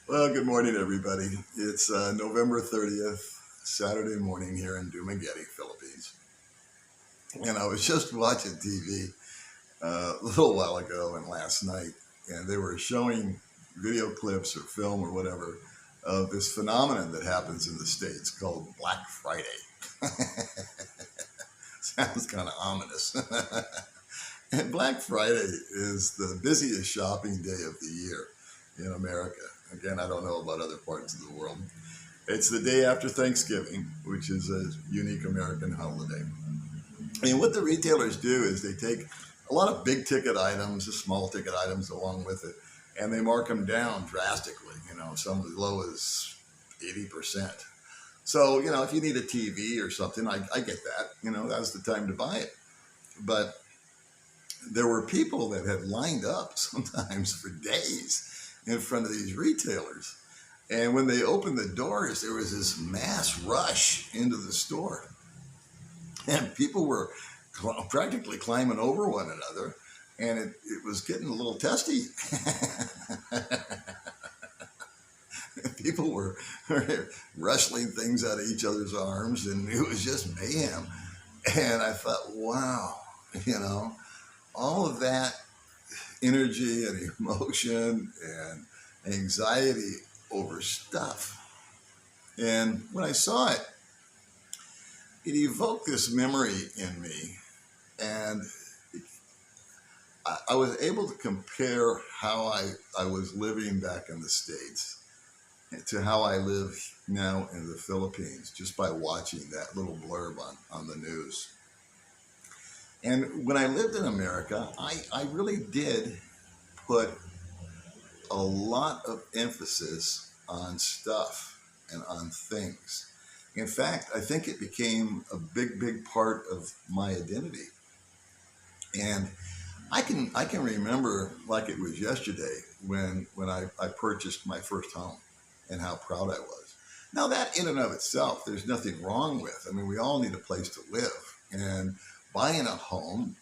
Well, good morning, everybody. It's November 30th, Saturday morning here in Dumaguete, Philippines. And I was just watching TV a little while ago and last night, and they were showing video clips or film or whatever of this phenomenon that happens in the States called Black Friday. Sounds kind of ominous. And Black Friday is the busiest shopping day of the year in America. Again, I don't know about other parts of the world. It's the day after Thanksgiving, which is a unique American holiday. And what the retailers do is they take a lot of big ticket items, the small ticket items along with it, and they mark them down drastically, some as low as 80%. So, if you need a TV or something, I get that. That's the time to buy it. But there were people that had lined up sometimes for days in front of these retailers. And when they opened the doors, there was this mass rush into the store. And people were practically climbing over one another. And it was getting a little testy. People were wrestling things out of each other's arms, and it was just mayhem. And I thought, wow, all of that energy and emotion and anxiety over stuff. And when I saw it, it evoked this memory in me. And I was able to compare how I was living back in the States to how I live now in the Philippines just by watching that little blurb on the news. And when I lived in America, I really did put a lot of emphasis on stuff and on things. In fact, I think it became a big part of my identity. And I can remember like it was yesterday when I purchased my first home and how proud I was. Now that in and of itself, there's nothing wrong with. I mean, we all need a place to live, and buying a home,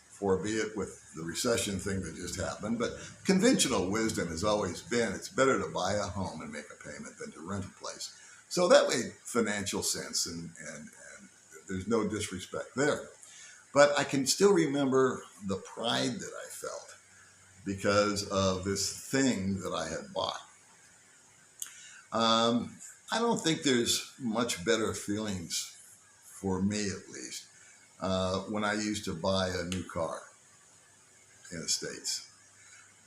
forbeit with the recession thing that just happened, but conventional wisdom has always been it's better to buy a home and make a payment than to rent a place. So that made financial sense, and there's no disrespect there. But I can still remember the pride that I felt because of this thing that I had bought. I don't think there's much better feelings, for me at least, when I used to buy a new car in the States.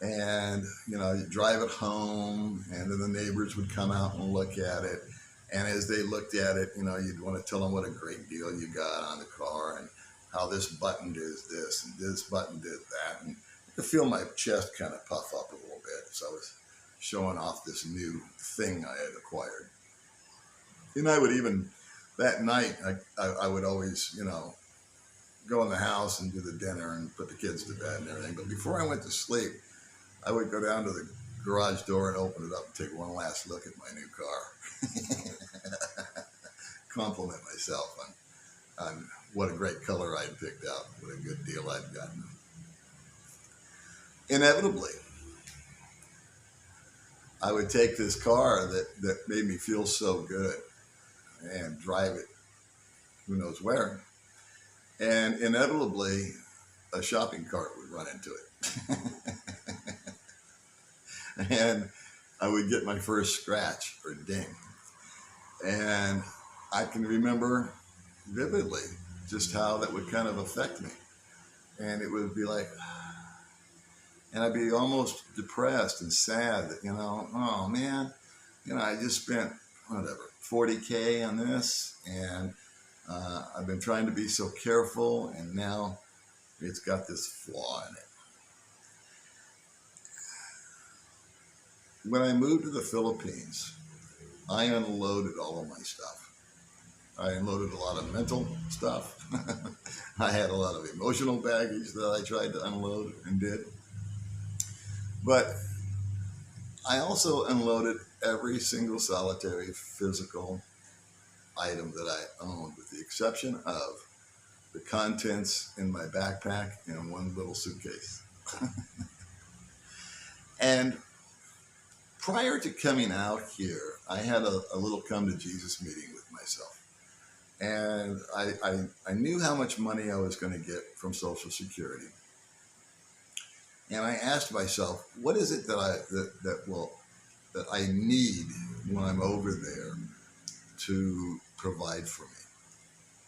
And, you drive it home, and then the neighbors would come out and look at it. And as they looked at it, you'd want to tell them what a great deal you got on the car and how this button does this and this button did that. And I could feel my chest kind of puff up a little bit as I was showing off this new thing I had acquired. And I would even, that night, I would always, go in the house and do the dinner and put the kids to bed and everything. But before I went to sleep, I would go down to the garage door and open it up and take one last look at my new car. Compliment myself on what a great color I'd picked out, what a good deal I'd gotten. Inevitably, I would take this car that made me feel so good and drive it who knows where. And inevitably, a shopping cart would run into it. And I would get my first scratch or ding. And I can remember vividly just how that would kind of affect me. And it would be like, and I'd be almost depressed and sad that, oh man, I just spent whatever, 40K on this, and I've been trying to be so careful, and now it's got this flaw in it. When I moved to the Philippines, I unloaded all of my stuff. I unloaded a lot of mental stuff. I had a lot of emotional baggage that I tried to unload and did. But I also unloaded every single solitary physical item that I owned, with the exception of the contents in my backpack and one little suitcase. And prior to coming out here, I had a little come to Jesus meeting with myself. And I knew how much money I was going to get from Social Security. And I asked myself, what is it that I need when I'm over there to provide for me?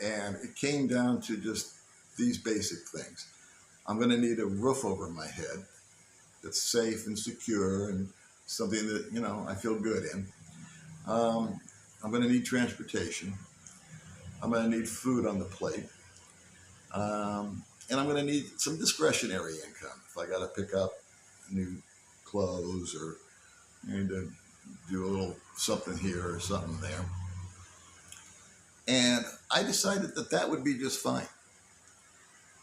And it came down to just these basic things. I'm going to need a roof over my head that's safe and secure and something that, I feel good in. I'm going to need transportation. I'm going to need food on the plate. And I'm going to need some discretionary income. If I got to pick up new clothes or need to do a little something here or something there. And I decided that would be just fine.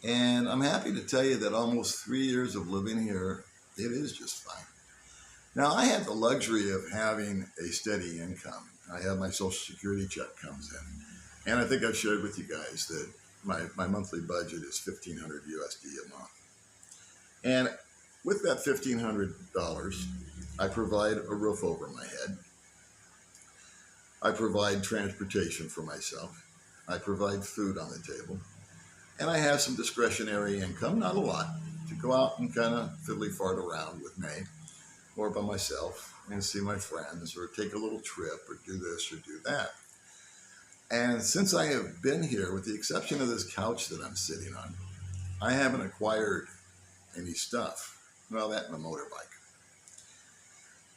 And I'm happy to tell you that almost 3 years of living here, it is just fine. Now, I had the luxury of having a steady income. I have my Social Security check comes in. And I think I've shared with you guys that my monthly budget is $1,500 USD a month. And with that $1,500, I provide a roof over my head. I provide transportation for myself. I provide food on the table. And I have some discretionary income, not a lot, to go out and kind of fiddly fart around with May or by myself and see my friends or take a little trip or do this or do that. And since I have been here, with the exception of this couch that I'm sitting on, I haven't acquired any stuff. Well, that and a motorbike.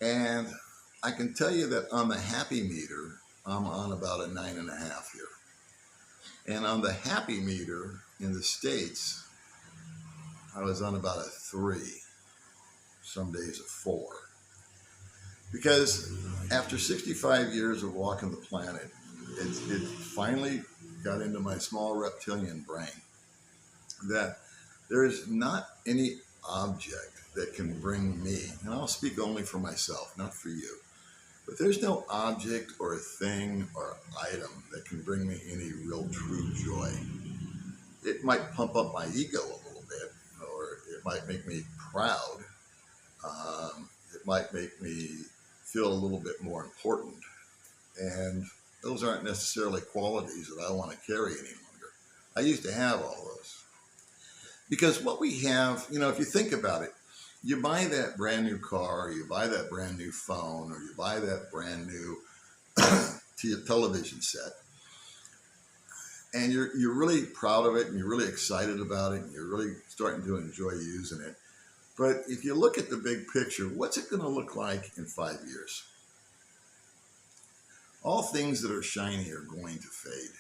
And I can tell you that on the happy meter, I'm on about a 9.5 here. And on the happy meter in the States, I was on about a 3, some days a 4. Because after 65 years of walking the planet, it finally got into my small reptilian brain that there is not any object that can bring me, and I'll speak only for myself, not for you, but there's no object or thing or item that can bring me any real true joy. It might pump up my ego a little bit, or it might make me proud. It might make me feel a little bit more important. And those aren't necessarily qualities that I want to carry any longer. I used to have all those. Because what we have, if you think about it, you buy that brand new car, or you buy that brand new phone, or you buy that brand new television set, and you're really proud of it, and you're really excited about it, and you're really starting to enjoy using it. But if you look at the big picture, what's it going to look like in 5 years? All things that are shiny are going to fade.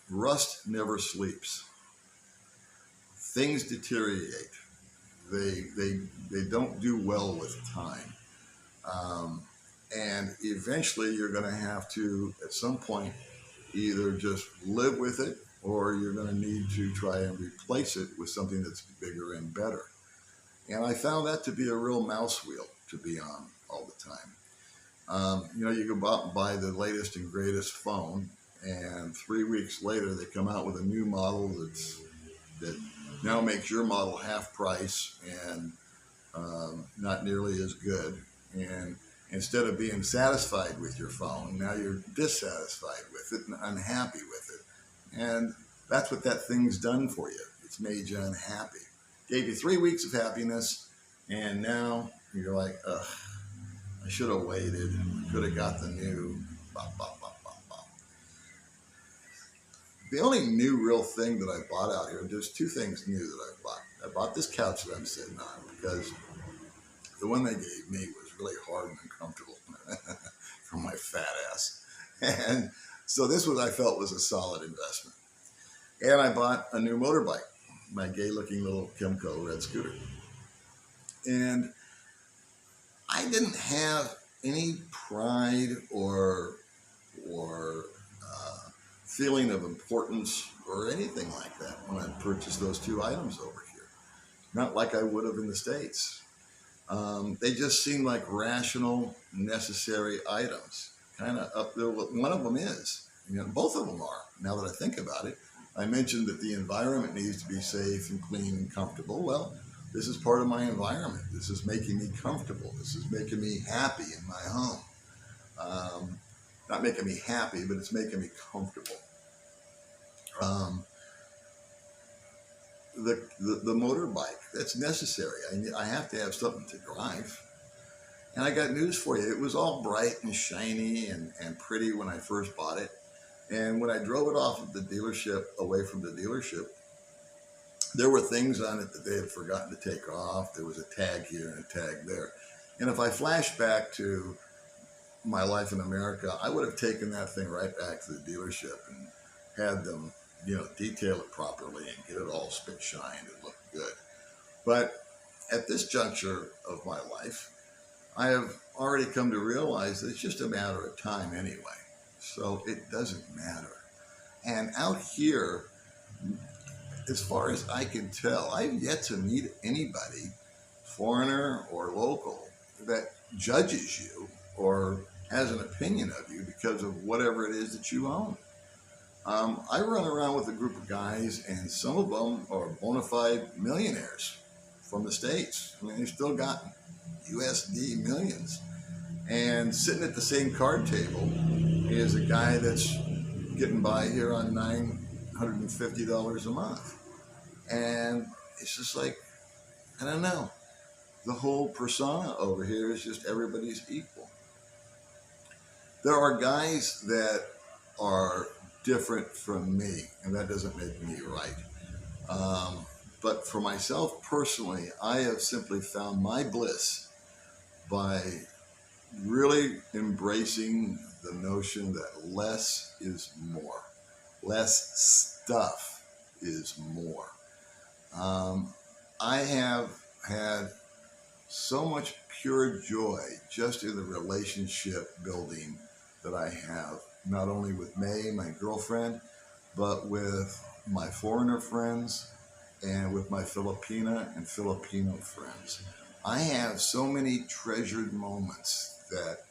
Rust never sleeps. Things deteriorate. They don't do well with time. And eventually you're going to have to, at some point, either just live with it, or you're going to need to try and replace it with something that's bigger and better. And I found that to be a real mouse wheel to be on all the time. You go out and buy the latest and greatest phone, and 3 weeks later they come out with a new model that now makes your model half price and not nearly as good. And instead of being satisfied with your phone, now you're dissatisfied with it and unhappy with it. And that's what that thing's done for you. It's made you unhappy. Gave you 3 weeks of happiness, and now you're like, ugh, I should have waited. Could have got the new. Bop, bop, bop, bop, bop. The only new real thing that I bought out here, there's 2 things new that I bought. I bought this couch that I'm sitting on because the one they gave me was really hard and uncomfortable for my fat ass. And so this one I felt was a solid investment. And I bought a new motorbike, my gay-looking little Kimco red scooter. And I didn't have any pride or feeling of importance or anything like that when I purchased those 2 items over here. Not like I would have in the States. They just seemed like rational, necessary items. Kind of up there. One of them is. Both of them are, now that I think about it. I mentioned that the environment needs to be safe and clean and comfortable. Well, This is part of my environment. This is making me comfortable. This is making me happy in my home. Not making me happy, but it's making me comfortable. Um, the motorbike, that's necessary. I have to have something to drive. And I got news for you. It was all bright and shiny and pretty when I first bought it. And when I drove it off of the dealership, away from the dealership, there were things on it that they had forgotten to take off. There was a tag here and a tag there. And if I flash back to my life in America, I would have taken that thing right back to the dealership and had them, detail it properly and get it all spit shined and look good. But at this juncture of my life, I have already come to realize that it's just a matter of time anyway. So it doesn't matter. And out here, as far as I can tell, I've yet to meet anybody, foreigner or local, that judges you or has an opinion of you because of whatever it is that you own. I run around with a group of guys, and some of them are bona fide millionaires from the States. I mean, they've still got USD millions. And sitting at the same card table is a guy that's getting by here on $950 a month. And it's just like, I don't know. The whole persona over here is just everybody's equal. There are guys that are different from me, and that doesn't make me right. But for myself personally, I have simply found my bliss by really embracing the notion that less is more. Less stuff is more. I have had so much pure joy just in the relationship building that I have, not only with May, my girlfriend, but with my foreigner friends and with my Filipina and Filipino friends. I have so many treasured moments that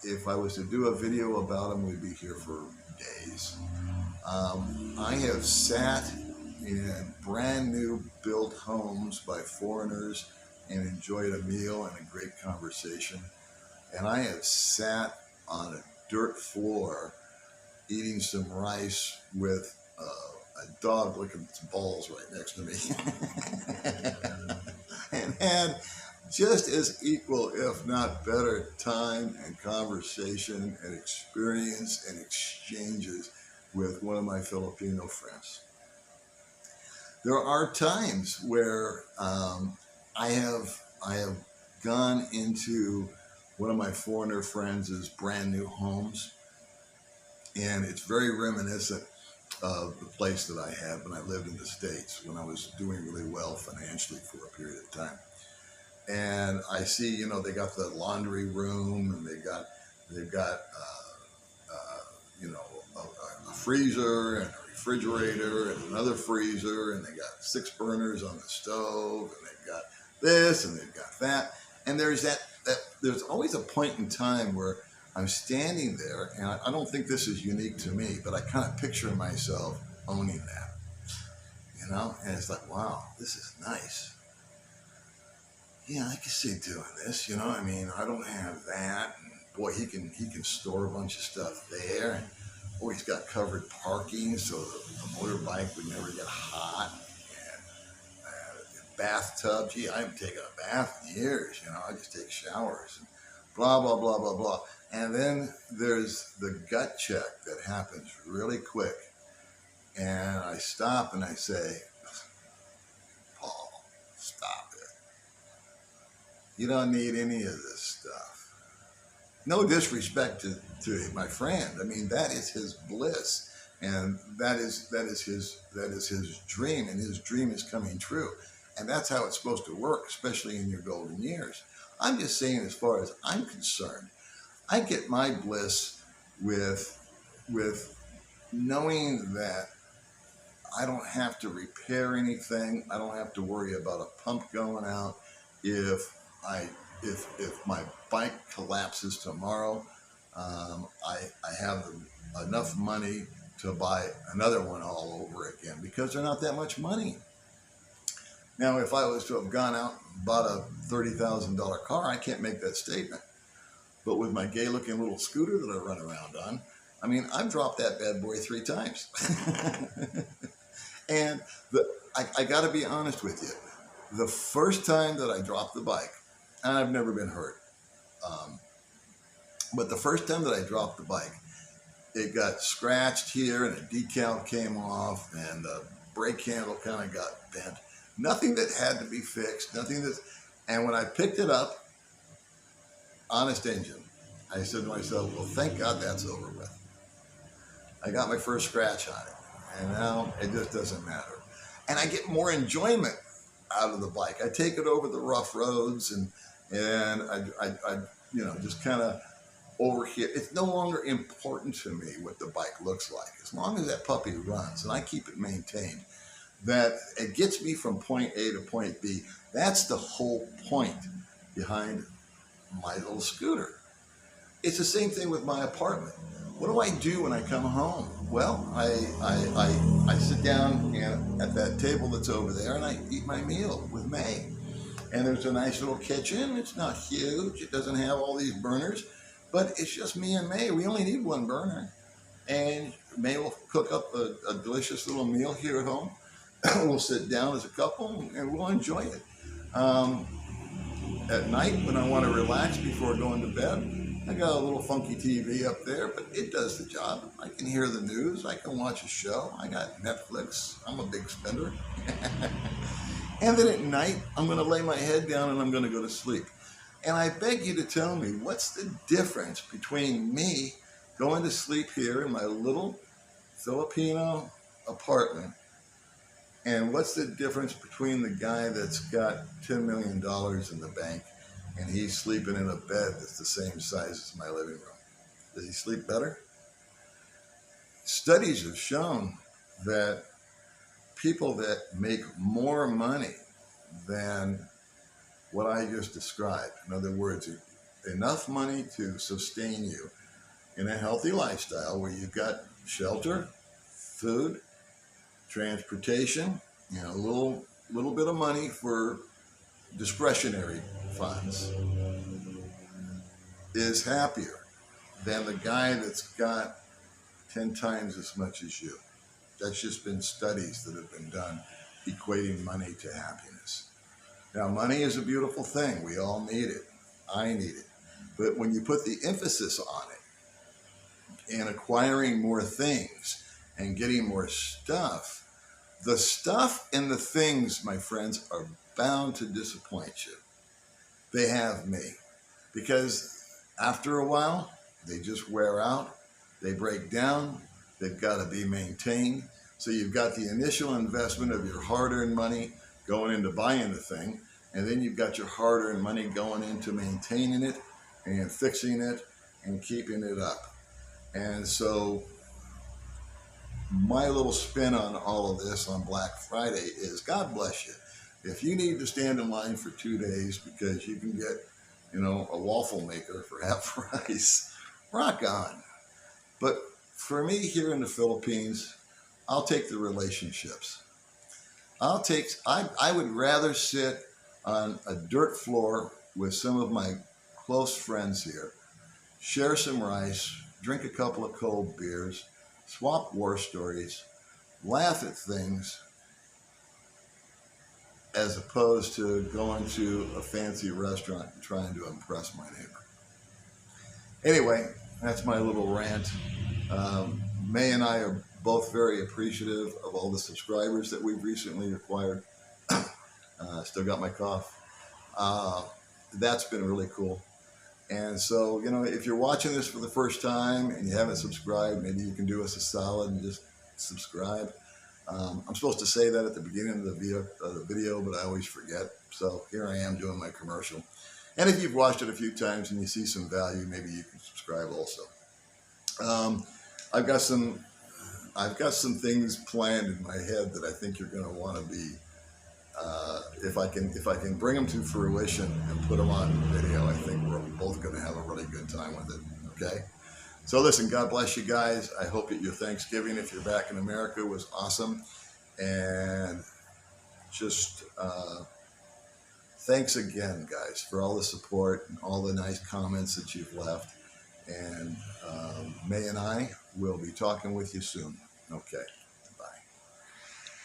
if I was to do a video about them, we'd be here for days. I have sat in brand new built homes by foreigners and enjoyed a meal and a great conversation. And I have sat on a dirt floor eating some rice with a dog licking its balls right next to me. And had just as equal, if not better, time and conversation and experience and exchanges with one of my Filipino friends. There are times where I have gone into one of my foreigner friends' brand new homes, and it's very reminiscent of the place that I had when I lived in the States, when I was doing really well financially for a period of time. And I see, they got the laundry room, and they've got a freezer and a refrigerator and another freezer, and they got 6 burners on the stove, and they've got this and they've got that. And there's there's always a point in time where I'm standing there, and I don't think this is unique to me, but I kind of picture myself owning that, and it's like, wow, this is nice. Yeah, I can see doing this, I mean, I don't have that. And boy, he can store a bunch of stuff there. And boy, he's got covered parking, so the motorbike would never get hot. And bathtub, gee, I haven't taken a bath in years, I just take showers and blah, blah, blah, blah, blah. And then there's the gut check that happens really quick. And I stop and I say, Paul, stop it. You don't need any of this stuff. No disrespect to my friend. I mean, that is his bliss. And that is his dream, and his dream is coming true. And that's how it's supposed to work, especially in your golden years. I'm just saying, as far as I'm concerned, I get my bliss with knowing that I don't have to repair anything. I don't have to worry about a pump going out. If my bike collapses tomorrow, I have enough money to buy another one all over again, because they're not that much money. Now, if I was to have gone out and bought a $30,000 car, I can't make that statement. But with my gay-looking little scooter that I run around on, I mean, I've dropped that bad boy 3 times. And I got to be honest with you. The first time that I dropped the bike, and I've never been hurt, but the first time that I dropped the bike, it got scratched here and a decal came off and the brake handle kind of got bent. Nothing that had to be fixed, nothing that, and when I picked it up, honest engine, I said to myself, well, thank God that's over with. I got my first scratch on it, and now it just doesn't matter. And I get more enjoyment out of the bike. I take it over the rough roads and I you know, just kind of over here. It's no longer important to me what the bike looks like. As long as that puppy runs and I keep it maintained, that it gets me from point A to point B. That's the whole point behind my little scooter. It's the same thing with my apartment. What do I do when I come home? Well, I sit down and at that table that's over there and I eat my meal with May. And there's a nice little kitchen. It's not huge. It doesn't have all these burners, but it's just me and May. We only need one burner. And May will cook up a delicious little meal here at home. We'll sit down as a couple and we'll enjoy it. At night, when I want to relax before going to bed, I got a little funky TV up there, but it does the job. I can hear the news. I can watch a show. I got Netflix. I'm a big spender. And then at night, I'm going to lay my head down and I'm going to go to sleep. And I beg you to tell me, what's the difference between me going to sleep here in my little Filipino apartment, and what's the difference between the guy that's got $10 million in the bank and he's sleeping in a bed that's the same size as my living room? Does he sleep better? Studies have shown that people that make more money than what I just described, in other words, enough money to sustain you in a healthy lifestyle where you've got shelter, food, transportation, you know, a little bit of money for discretionary funds, is happier than the guy that's got 10 times as much as you. That's just been studies that have been done equating money to happiness. Now, money is a beautiful thing. We all need it. I need it. But when you put the emphasis on it and acquiring more things and getting more stuff, the stuff and the things, my friends, are bound to disappoint you. They have me. Because after a while, they just wear out, they break down, they've got to be maintained. So you've got the initial investment of your hard-earned money going into buying the thing, and then you've got your hard-earned money going into maintaining it and fixing it and keeping it up. And so my little spin on all of this on Black Friday is, God bless you. If you need to stand in line for 2 days because you can get, you know, a waffle maker for half price, rock on. But for me here in the Philippines, I'll take the relationships. I would rather sit on a dirt floor with some of my close friends here, share some rice, drink a couple of cold beers, swap war stories, laugh at things, as opposed to going to a fancy restaurant and trying to impress my neighbor. Anyway, that's my little rant. May and I are both very appreciative of all the subscribers that we've recently acquired. Still got my cough. That's been really cool. And so, you know, if you're watching this for the first time and you haven't subscribed, maybe you can do us a solid and just subscribe. I'm supposed to say that at the beginning of the video, but I always forget. So here I am doing my commercial. And if you've watched it a few times and you see some value, maybe you can subscribe also. I've got some things planned in my head that I think you're going to want to be. If I can bring them to fruition and put them on video, I think we're both going to have a really good time with it. Okay. So listen, God bless you guys. I hope that your Thanksgiving, if you're back in America, was awesome. And just thanks again, guys, for all the support and all the nice comments that you've left. And May and I will be talking with you soon. Okay.